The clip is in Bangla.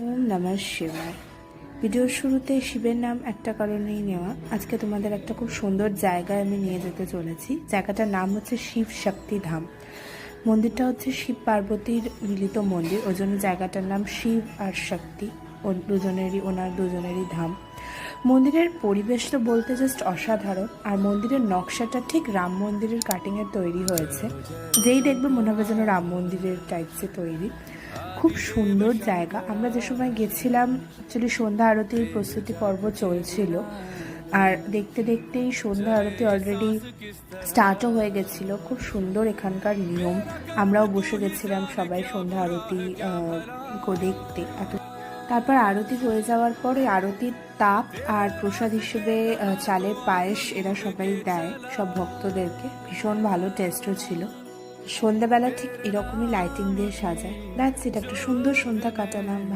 ওম নমঃ শিবায়। ভিডিওর শুরুতে শিবের নাম একটা কারণেই নেওয়া। আজকে তোমাদের একটা খুব সুন্দর জায়গায় আমি নিয়ে যেতে চলেছি। জায়গাটার নাম হচ্ছে শিব শক্তি ধাম। মন্দিরটা হচ্ছে শিব পার্বতীর মিলিত মন্দির, ওই জন্য জায়গাটার নাম শিব আর শক্তি, ওনার দুজনেরই ধাম। মন্দিরের পরিবেশ তো বলতে জাস্ট অসাধারণ, আর মন্দিরের নকশাটা ঠিক রাম মন্দিরের কাটিংয়ে তৈরি হয়েছে। যেই দেখবে মনে হবে যেন রাম মন্দিরের টাইপসে তৈরি। খুব সুন্দর জায়গা। আমরা যে সময় গেছিলাম অ্যাকচুয়ালি সন্ধ্যা আরতির প্রস্তুতি পর্ব চলছিল, আর দেখতে দেখতেই সন্ধ্যা আরতি অলরেডি স্টার্টও হয়ে গেছিলো। খুব সুন্দর এখানকার নিয়ম। আমরাও বসে গেছিলাম সবাই সন্ধ্যা আরতি দেখতে। তারপর আরতি হয়ে যাওয়ার পরে আরতির তাপ আর প্রসাদ হিসেবে চালের পায়েস এরা সবাই দেয় সব ভক্তদেরকে। ভীষণ ভালো টেস্টও ছিল। সন্ধ্যাবেলা ঠিক এরকমই লাইটিং দিয়ে সাজায়। দ্যাটস ইট, একটা সুন্দর সন্ধ্যা কাটালাম।